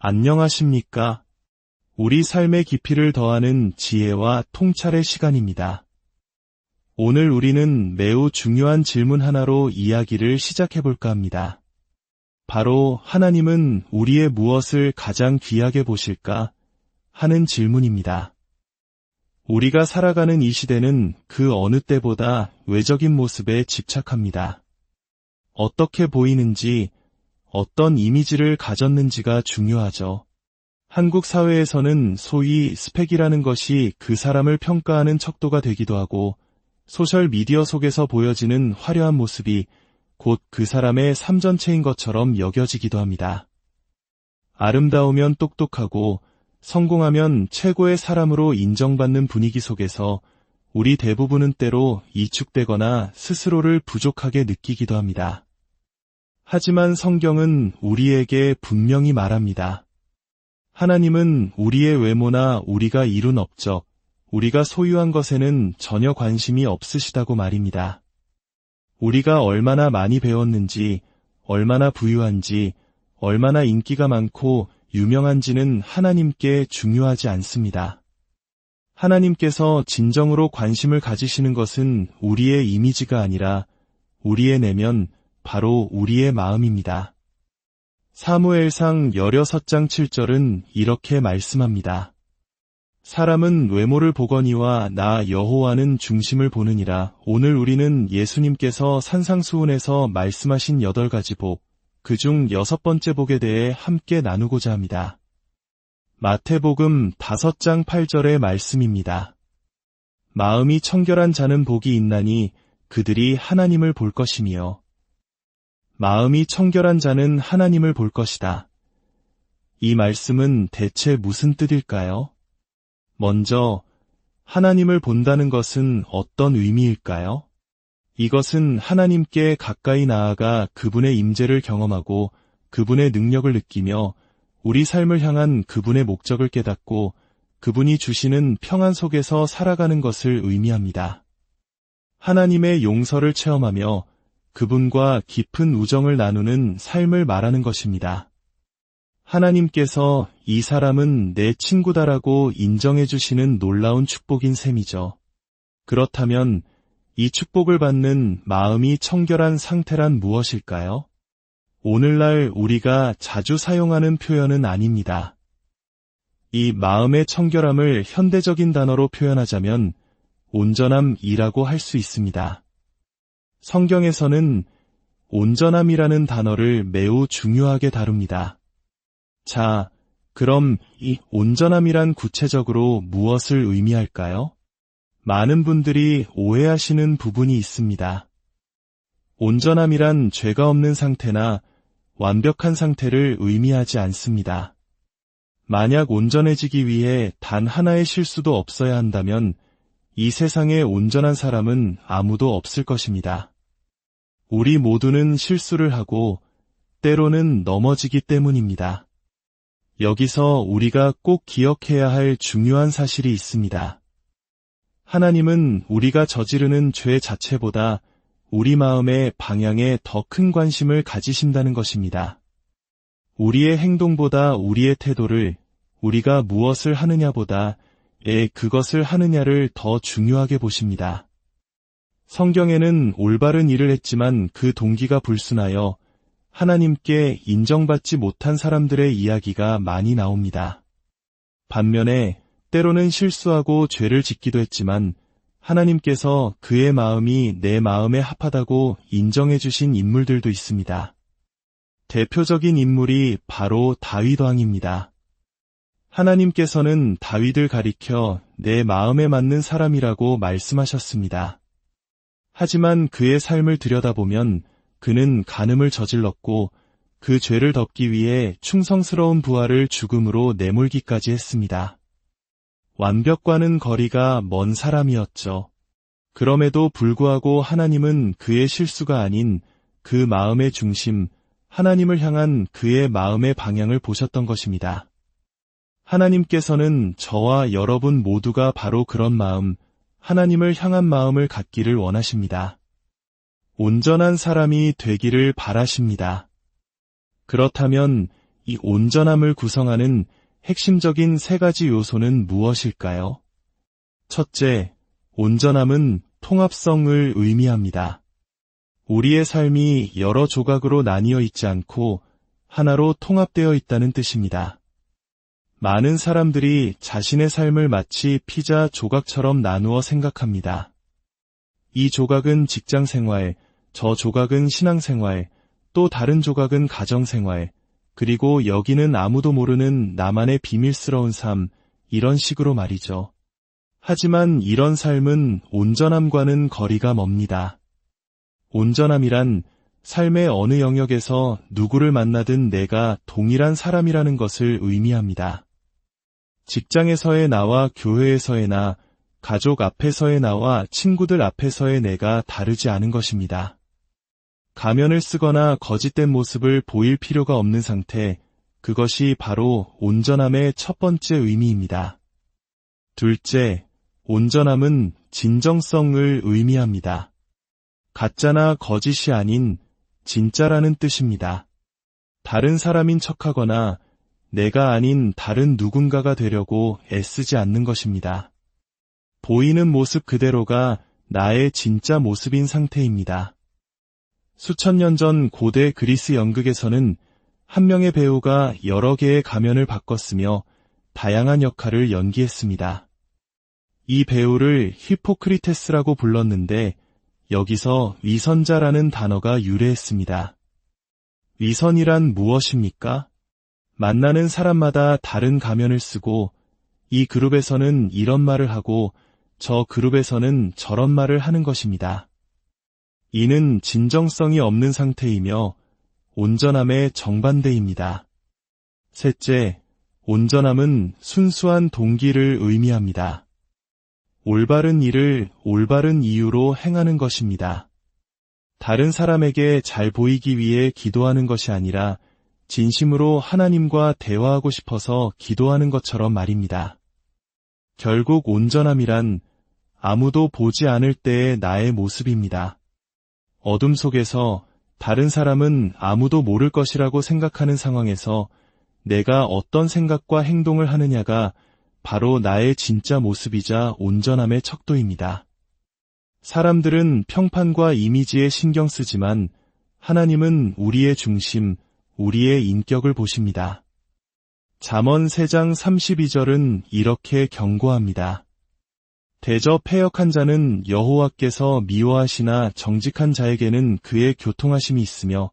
안녕하십니까? 우리 삶의 깊이를 더하는 지혜와 통찰의 시간입니다. 오늘 우리는 매우 중요한 질문 하나로 이야기를 시작해 볼까 합니다. 바로 하나님은 우리의 무엇을 가장 귀하게 보실까 하는 질문입니다. 우리가 살아가는 이 시대는 그 어느 때보다 외적인 모습에 집착합니다. 어떻게 보이는지, 어떤 이미지를 가졌는지가 중요하죠. 한국 사회에서는 소위 스펙이라는 것이 그 사람을 평가하는 척도가 되기도 하고, 소셜미디어 속에서 보여지는 화려한 모습이 곧 그 사람의 삶 전체인 것처럼 여겨지기도 합니다. 아름다우면 똑똑하고 성공하면 최고의 사람으로 인정받는 분위기 속에서 우리 대부분은 때로 이축되거나 스스로를 부족하게 느끼기도 합니다. 하지만 성경은 우리에게 분명히 말합니다. 하나님은 우리의 외모나 우리가 이룬 업적, 우리가 소유한 것에는 전혀 관심이 없으시다고 말입니다. 우리가 얼마나 많이 배웠는지, 얼마나 부유한지, 얼마나 인기가 많고 유명한지는 하나님께 중요하지 않습니다. 하나님께서 진정으로 관심을 가지시는 것은 우리의 이미지가 아니라 우리의 내면, 바로 우리의 마음입니다. 사무엘상 16장 7절은 이렇게 말씀합니다. 사람은 외모를 보거니와 나 여호와는 중심을 보느니라. 오늘 우리는 예수님께서 산상수훈에서 말씀하신 8가지 복, 그중 6번째 복에 대해 함께 나누고자 합니다. 마태복음 5장 8절의 말씀입니다. 마음이 청결한 자는 복이 있나니 그들이 하나님을 볼 것이며 마음이 청결한 자는 하나님을 볼 것이다. 이 말씀은 대체 무슨 뜻일까요? 먼저 하나님을 본다는 것은 어떤 의미일까요? 이것은 하나님께 가까이 나아가 그분의 임재를 경험하고 그분의 능력을 느끼며 우리 삶을 향한 그분의 목적을 깨닫고 그분이 주시는 평안 속에서 살아가는 것을 의미합니다. 하나님의 용서를 체험하며 그분과 깊은 우정을 나누는 삶을 말하는 것입니다. 하나님께서 이 사람은 내 친구다라고 인정해 주시는 놀라운 축복인 셈이죠. 그렇다면 이 축복을 받는 마음이 청결한 상태란 무엇일까요? 오늘날 우리가 자주 사용하는 표현은 아닙니다. 이 마음의 청결함을 현대적인 단어로 표현하자면 온전함이라고 할 수 있습니다. 성경에서는 온전함이라는 단어를 매우 중요하게 다룹니다. 자, 그럼 이 온전함이란 구체적으로 무엇을 의미할까요? 많은 분들이 오해하시는 부분이 있습니다. 온전함이란 죄가 없는 상태나 완벽한 상태를 의미하지 않습니다. 만약 온전해지기 위해 단 하나의 실수도 없어야 한다면 이 세상에 온전한 사람은 아무도 없을 것입니다. 우리 모두는 실수를 하고 때로는 넘어지기 때문입니다. 여기서 우리가 꼭 기억해야 할 중요한 사실이 있습니다. 하나님은 우리가 저지르는 죄 자체보다 우리 마음의 방향에 더 큰 관심을 가지신다는 것입니다. 우리의 행동보다 우리의 태도를, 우리가 무엇을 하느냐보다 그것을 하느냐를 더 중요하게 보십니다. 성경에는 올바른 일을 했지만 그 동기가 불순하여 하나님께 인정받지 못한 사람들의 이야기가 많이 나옵니다. 반면에 때로는 실수하고 죄를 짓기도 했지만 하나님께서 그의 마음이 내 마음에 합하다고 인정해 주신 인물들도 있습니다. 대표적인 인물이 바로 다윗 왕입니다. 하나님께서는 다윗을 가리켜 내 마음에 맞는 사람이라고 말씀하셨습니다. 하지만 그의 삶을 들여다보면 그는 간음을 저질렀고 그 죄를 덮기 위해 충성스러운 부하를 죽음으로 내몰기까지 했습니다. 완벽과는 거리가 먼 사람이었죠. 그럼에도 불구하고 하나님은 그의 실수가 아닌 그 마음의 중심, 하나님을 향한 그의 마음의 방향을 보셨던 것입니다. 하나님께서는 저와 여러분 모두가 바로 그런 마음, 하나님을 향한 마음을 갖기를 원하십니다. 온전한 사람이 되기를 바라십니다. 그렇다면 이 온전함을 구성하는 핵심적인 세 가지 요소는 무엇일까요? 첫째, 온전함은 통합성을 의미합니다. 우리의 삶이 여러 조각으로 나뉘어 있지 않고 하나로 통합되어 있다는 뜻입니다. 많은 사람들이 자신의 삶을 마치 피자 조각처럼 나누어 생각합니다. 이 조각은 직장생활, 저 조각은 신앙생활, 또 다른 조각은 가정생활, 그리고 여기는 아무도 모르는 나만의 비밀스러운 삶, 이런 식으로 말이죠. 하지만 이런 삶은 온전함과는 거리가 멉니다. 온전함이란 삶의 어느 영역에서 누구를 만나든 내가 동일한 사람이라는 것을 의미합니다. 직장에서의 나와 교회에서의 나, 가족 앞에서의 나와 친구들 앞에서의 내가 다르지 않은 것입니다. 가면을 쓰거나 거짓된 모습을 보일 필요가 없는 상태, 그것이 바로 온전함의 첫 번째 의미입니다. 둘째, 온전함은 진정성을 의미합니다. 가짜나 거짓이 아닌 진짜라는 뜻입니다. 다른 사람인 척하거나 내가 아닌 다른 누군가가 되려고 애쓰지 않는 것입니다. 보이는 모습 그대로가 나의 진짜 모습인 상태입니다. 수천 년 전 고대 그리스 연극에서는 한 명의 배우가 여러 개의 가면을 바꿨으며 다양한 역할을 연기했습니다. 이 배우를 히포크리테스라고 불렀는데 여기서 위선자라는 단어가 유래했습니다. 위선이란 무엇입니까? 만나는 사람마다 다른 가면을 쓰고 이 그룹에서는 이런 말을 하고 저 그룹에서는 저런 말을 하는 것입니다. 이는 진정성이 없는 상태이며 온전함의 정반대입니다. 셋째, 온전함은 순수한 동기를 의미합니다. 올바른 일을 올바른 이유로 행하는 것입니다. 다른 사람에게 잘 보이기 위해 기도하는 것이 아니라 진심으로 하나님과 대화하고 싶어서 기도하는 것처럼 말입니다. 결국 온전함이란 아무도 보지 않을 때의 나의 모습입니다. 어둠 속에서 다른 사람은 아무도 모를 것이라고 생각하는 상황에서 내가 어떤 생각과 행동을 하느냐가 바로 나의 진짜 모습이자 온전함의 척도입니다. 사람들은 평판과 이미지에 신경 쓰지만 하나님은 우리의 중심, 우리의 인격을 보십니다. 잠언 3장 32절은 이렇게 경고합니다. 대저 패역한 자는 여호와께서 미워하시나 정직한 자에게는 그의 교통하심이 있으며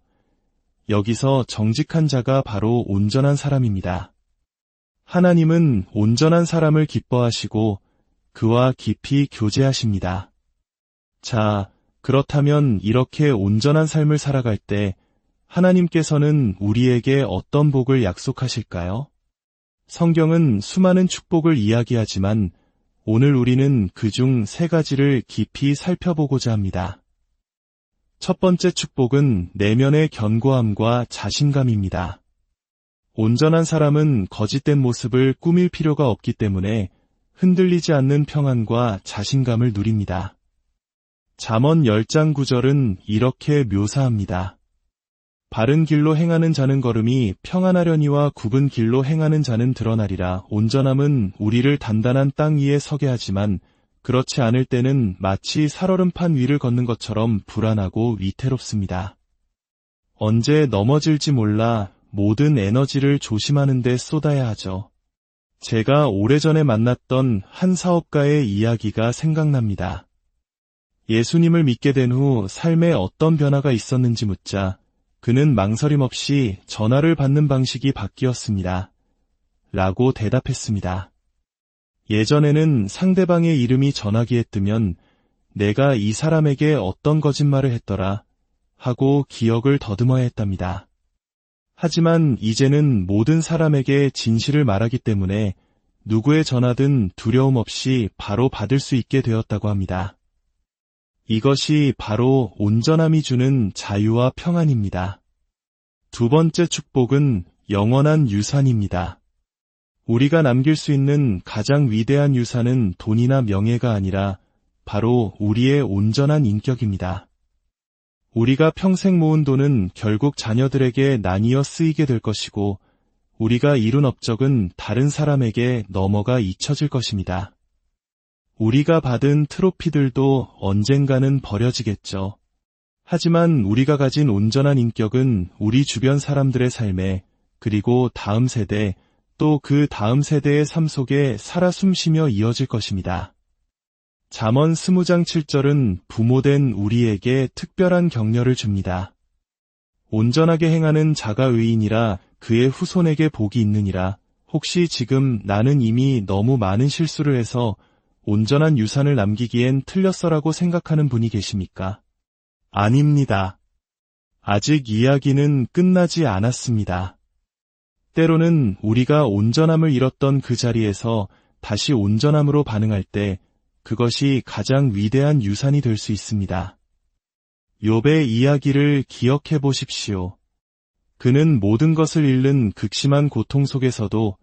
여기서 정직한 자가 바로 온전한 사람입니다. 하나님은 온전한 사람을 기뻐하시고 그와 깊이 교제하십니다. 자, 그렇다면 이렇게 온전한 삶을 살아갈 때 하나님께서는 우리에게 어떤 복을 약속하실까요? 성경은 수많은 축복을 이야기하지만 오늘 우리는 그중 세 가지를 깊이 살펴보고자 합니다. 첫 번째 축복은 내면의 견고함과 자신감입니다. 온전한 사람은 거짓된 모습을 꾸밀 필요가 없기 때문에 흔들리지 않는 평안과 자신감을 누립니다. 잠언 10장 9절은 이렇게 묘사합니다. 바른 길로 행하는 자는 걸음이 평안하려니와 굽은 길로 행하는 자는 드러나리라. 온전함은 우리를 단단한 땅 위에 서게 하지만 그렇지 않을 때는 마치 살얼음판 위를 걷는 것처럼 불안하고 위태롭습니다. 언제 넘어질지 몰라 모든 에너지를 조심하는 데 쏟아야 하죠. 제가 오래전에 만났던 한 사업가의 이야기가 생각납니다. 예수님을 믿게 된 후 삶에 어떤 변화가 있었는지 묻자 그는 망설임 없이 전화를 받는 방식이 바뀌었습니다. 라고 대답했습니다. 예전에는 상대방의 이름이 전화기에 뜨면 내가 이 사람에게 어떤 거짓말을 했더라 하고 기억을 더듬어야 했답니다. 하지만 이제는 모든 사람에게 진실을 말하기 때문에 누구의 전화든 두려움 없이 바로 받을 수 있게 되었다고 합니다. 이것이 바로 온전함이 주는 자유와 평안입니다. 두 번째 축복은 영원한 유산입니다. 우리가 남길 수 있는 가장 위대한 유산은 돈이나 명예가 아니라 바로 우리의 온전한 인격입니다. 우리가 평생 모은 돈은 결국 자녀들에게 나뉘어 쓰이게 될 것이고 우리가 이룬 업적은 다른 사람에게 넘어가 잊혀질 것입니다. 우리가 받은 트로피들도 언젠가는 버려지겠죠. 하지만 우리가 가진 온전한 인격은 우리 주변 사람들의 삶에, 그리고 다음 세대, 또 그 다음 세대의 삶 속에 살아 숨쉬며 이어질 것입니다. 잠언 20장 7절은 부모된 우리에게 특별한 격려를 줍니다. 온전하게 행하는 자가 의인이라 그의 후손에게 복이 있느니라. 혹시 지금 나는 이미 너무 많은 실수를 해서 온전한 유산을 남기기엔 틀렸어라고 생각하는 분이 계십니까? 아닙니다. 아직 이야기는 끝나지 않았습니다. 때로는 우리가 온전함을 잃었던 그 자리에서 다시 온전함으로 반응할 때 그것이 가장 위대한 유산이 될 수 있습니다. 욥의 이야기를 기억해 보십시오. 그는 모든 것을 잃는 극심한 고통 속에서도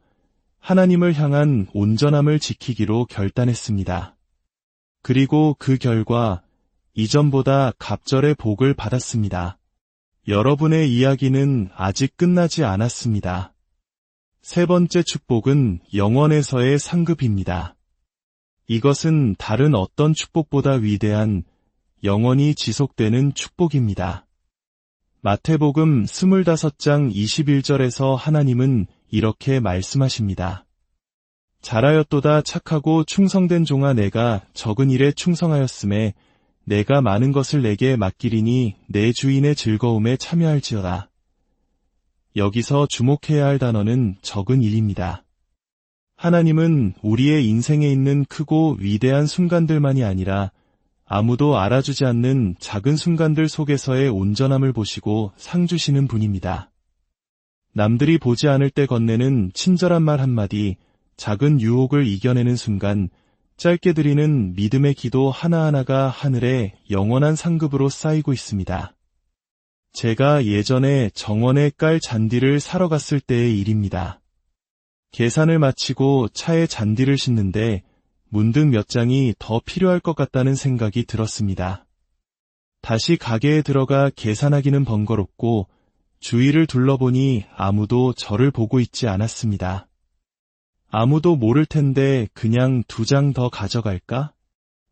하나님을 향한 온전함을 지키기로 결단했습니다. 그리고 그 결과 이전보다 갑절의 복을 받았습니다. 여러분의 이야기는 아직 끝나지 않았습니다. 세 번째 축복은 영원에서의 상급입니다. 이것은 다른 어떤 축복보다 위대한 영원히 지속되는 축복입니다. 마태복음 25장 21절에서 하나님은 이렇게 말씀하십니다. 잘하였도다 착하고 충성된 종아 내가 적은 일에 충성하였음에 내가 많은 것을 내게 맡기리니 내 주인의 즐거움에 참여할지어다. 여기서 주목해야 할 단어는 적은 일입니다. 하나님은 우리의 인생에 있는 크고 위대한 순간들만이 아니라 아무도 알아주지 않는 작은 순간들 속에서의 온전함을 보시고 상 주시는 분입니다. 남들이 보지 않을 때 건네는 친절한 말 한마디, 작은 유혹을 이겨내는 순간, 짧게 드리는 믿음의 기도 하나하나가 하늘에 영원한 상급으로 쌓이고 있습니다. 제가 예전에 정원에 깔 잔디를 사러 갔을 때의 일입니다. 계산을 마치고 차에 잔디를 싣는데 문득 몇 장이 더 필요할 것 같다는 생각이 들었습니다. 다시 가게에 들어가 계산하기는 번거롭고 주위를 둘러보니 아무도 저를 보고 있지 않았습니다. 아무도 모를 텐데 그냥 2장 더 가져갈까?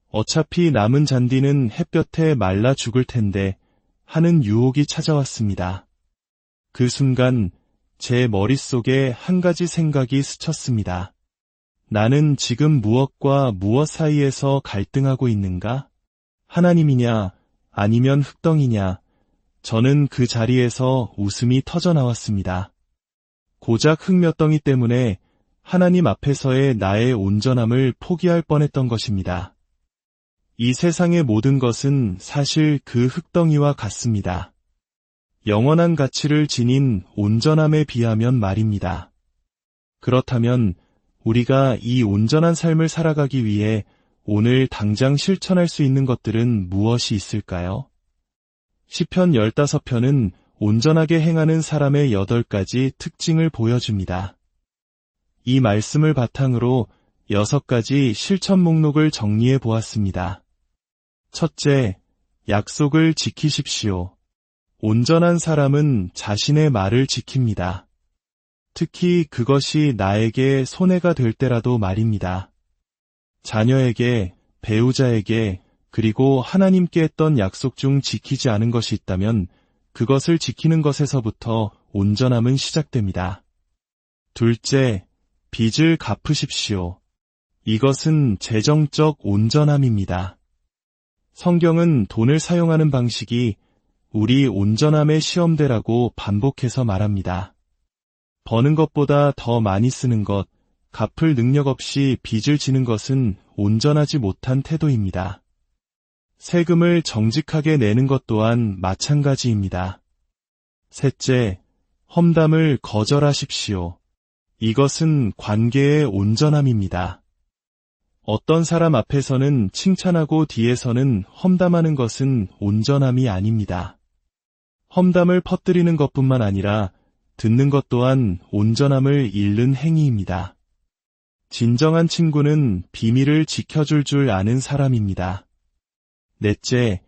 어차피 남은 잔디는 햇볕에 말라 죽을 텐데 하는 유혹이 찾아왔습니다. 그 순간 제 머릿속에 한 가지 생각이 스쳤습니다. 나는 지금 무엇과 무엇 사이에서 갈등하고 있는가? 하나님이냐 아니면 흙덩이냐? 저는 그 자리에서 웃음이 터져나왔습니다. 고작 흙 몇 덩이 때문에 하나님 앞에서의 나의 온전함을 포기할 뻔했던 것입니다. 이 세상의 모든 것은 사실 그 흙덩이와 같습니다. 영원한 가치를 지닌 온전함에 비하면 말입니다. 그렇다면 우리가 이 온전한 삶을 살아가기 위해 오늘 당장 실천할 수 있는 것들은 무엇이 있을까요? 시편 15편은 온전하게 행하는 사람의 8가지 특징을 보여줍니다. 이 말씀을 바탕으로 6가지 실천 목록을 정리해 보았습니다. 첫째, 약속을 지키십시오. 온전한 사람은 자신의 말을 지킵니다. 특히 그것이 나에게 손해가 될 때라도 말입니다. 자녀에게, 배우자에게, 그리고 하나님께 했던 약속 중 지키지 않은 것이 있다면 그것을 지키는 것에서부터 온전함은 시작됩니다. 둘째, 빚을 갚으십시오. 이것은 재정적 온전함입니다. 성경은 돈을 사용하는 방식이 우리 온전함의 시험대라고 반복해서 말합니다. 버는 것보다 더 많이 쓰는 것, 갚을 능력 없이 빚을 지는 것은 온전하지 못한 태도입니다. 세금을 정직하게 내는 것 또한 마찬가지입니다. 셋째, 험담을 거절하십시오. 이것은 관계의 온전함입니다. 어떤 사람 앞에서는 칭찬하고 뒤에서는 험담하는 것은 온전함이 아닙니다. 험담을 퍼뜨리는 것뿐만 아니라 듣는 것 또한 온전함을 잃는 행위입니다. 진정한 친구는 비밀을 지켜줄 줄 아는 사람입니다. 넷째,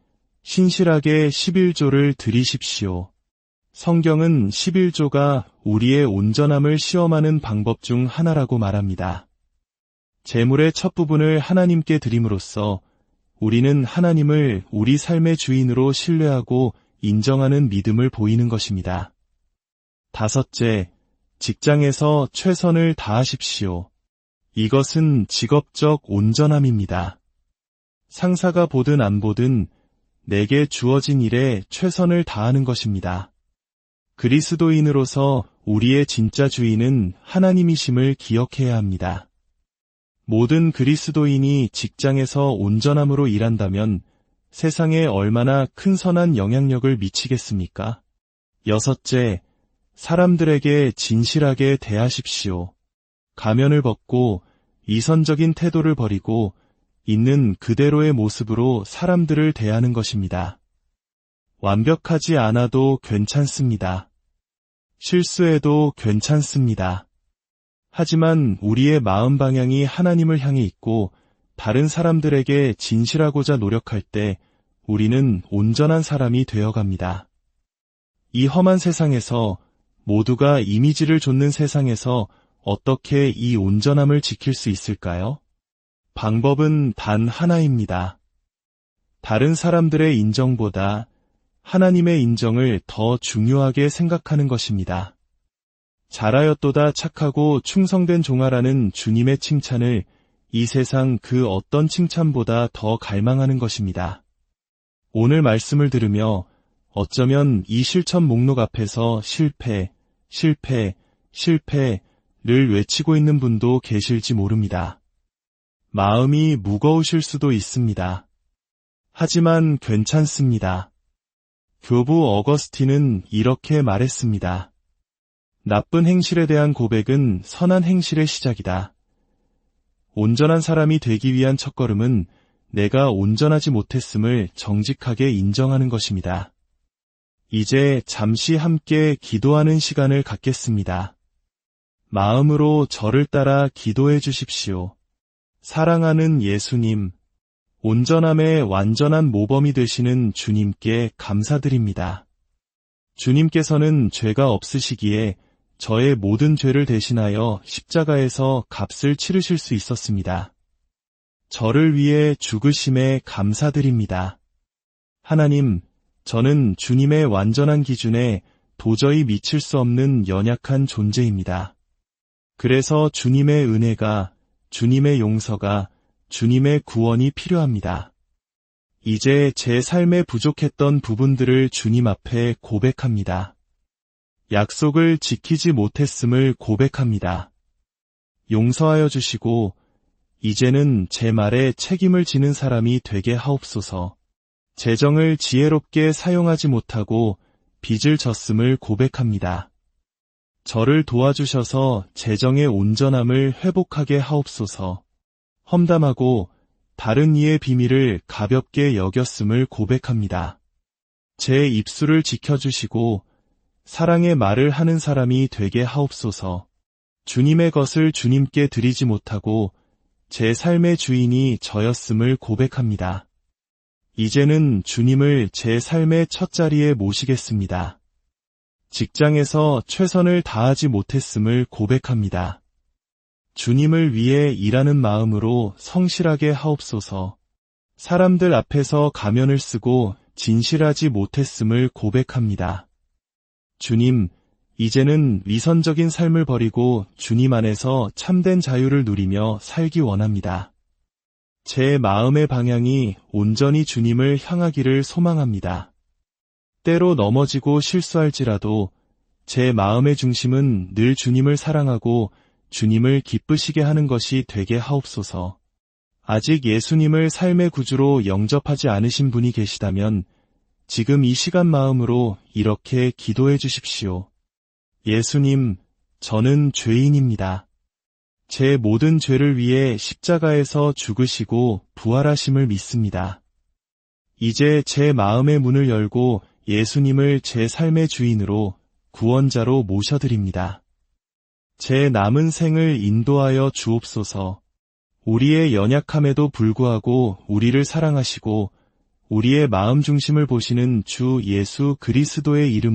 신실하게 11조를 드리십시오. 성경은 11조가 우리의 온전함을 시험하는 방법 중 하나라고 말합니다. 제물의 첫 부분을 하나님께 드림으로써 우리는 하나님을 우리 삶의 주인으로 신뢰하고 인정하는 믿음을 보이는 것입니다. 다섯째, 직장에서 최선을 다하십시오. 이것은 직업적 온전함입니다. 상사가 보든 안 보든 내게 주어진 일에 최선을 다하는 것입니다. 그리스도인으로서 우리의 진짜 주인은 하나님이심을 기억해야 합니다. 모든 그리스도인이 직장에서 온전함으로 일한다면 세상에 얼마나 큰 선한 영향력을 미치겠습니까? 여섯째, 사람들에게 진실하게 대하십시오. 가면을 벗고 이선적인 태도를 버리고 있는 그대로의 모습으로 사람들을 대하는 것입니다. 완벽하지 않아도 괜찮습니다. 실수해도 괜찮습니다. 하지만 우리의 마음 방향이 하나님을 향해 있고 다른 사람들에게 진실하고자 노력할 때 우리는 온전한 사람이 되어갑니다. 이 험한 세상에서 모두가 이미지를 좇는 세상에서 어떻게 이 온전함을 지킬 수 있을까요? 방법은 단 하나입니다. 다른 사람들의 인정보다 하나님의 인정을 더 중요하게 생각하는 것입니다. 잘하였도다 착하고 충성된 종아라는 주님의 칭찬을 이 세상 그 어떤 칭찬보다 더 갈망하는 것입니다. 오늘 말씀을 들으며 어쩌면 이 실천 목록 앞에서 실패, 실패, 실패를 외치고 있는 분도 계실지 모릅니다. 마음이 무거우실 수도 있습니다. 하지만 괜찮습니다. 교부 어거스틴은 이렇게 말했습니다. 나쁜 행실에 대한 고백은 선한 행실의 시작이다. 온전한 사람이 되기 위한 첫걸음은 내가 온전하지 못했음을 정직하게 인정하는 것입니다. 이제 잠시 함께 기도하는 시간을 갖겠습니다. 마음으로 저를 따라 기도해 주십시오. 사랑하는 예수님, 온전함의 완전한 모범이 되시는 주님께 감사드립니다. 주님께서는 죄가 없으시기에 저의 모든 죄를 대신하여 십자가에서 값을 치르실 수 있었습니다. 저를 위해 죽으심에 감사드립니다. 하나님, 저는 주님의 완전한 기준에 도저히 미칠 수 없는 연약한 존재입니다. 그래서 주님의 은혜가, 주님의 용서가, 주님의 구원이 필요합니다. 이제 제 삶에 부족했던 부분들을 주님 앞에 고백합니다. 약속을 지키지 못했음을 고백합니다. 용서하여 주시고 이제는 제 말에 책임을 지는 사람이 되게 하옵소서. 재정을 지혜롭게 사용하지 못하고 빚을 졌음을 고백합니다. 저를 도와주셔서 재정의 온전함을 회복하게 하옵소서. 험담하고 다른 이의 비밀을 가볍게 여겼음을 고백합니다. 제 입술을 지켜주시고 사랑의 말을 하는 사람이 되게 하옵소서. 주님의 것을 주님께 드리지 못하고 제 삶의 주인이 저였음을 고백합니다. 이제는 주님을 제 삶의 첫 자리에 모시겠습니다. 직장에서 최선을 다하지 못했음을 고백합니다. 주님을 위해 일하는 마음으로 성실하게 하옵소서. 사람들 앞에서 가면을 쓰고 진실하지 못했음을 고백합니다. 주님, 이제는 위선적인 삶을 버리고 주님 안에서 참된 자유를 누리며 살기 원합니다. 제 마음의 방향이 온전히 주님을 향하기를 소망합니다. 때로 넘어지고 실수할지라도 제 마음의 중심은 늘 주님을 사랑하고 주님을 기쁘시게 하는 것이 되게 하옵소서. 아직 예수님을 삶의 구주로 영접하지 않으신 분이 계시다면 지금 이 시간 마음으로 이렇게 기도해 주십시오. 예수님, 저는 죄인입니다. 제 모든 죄를 위해 십자가에서 죽으시고 부활하심을 믿습니다. 이제 제 마음의 문을 열고 예수님을 제 삶의 주인으로 구원자로 모셔드립니다. 제 남은 생을 인도하여 주옵소서. 우리의 연약함에도 불구하고 우리를 사랑하시고 우리의 마음 중심을 보시는 주 예수 그리스도의 이름으로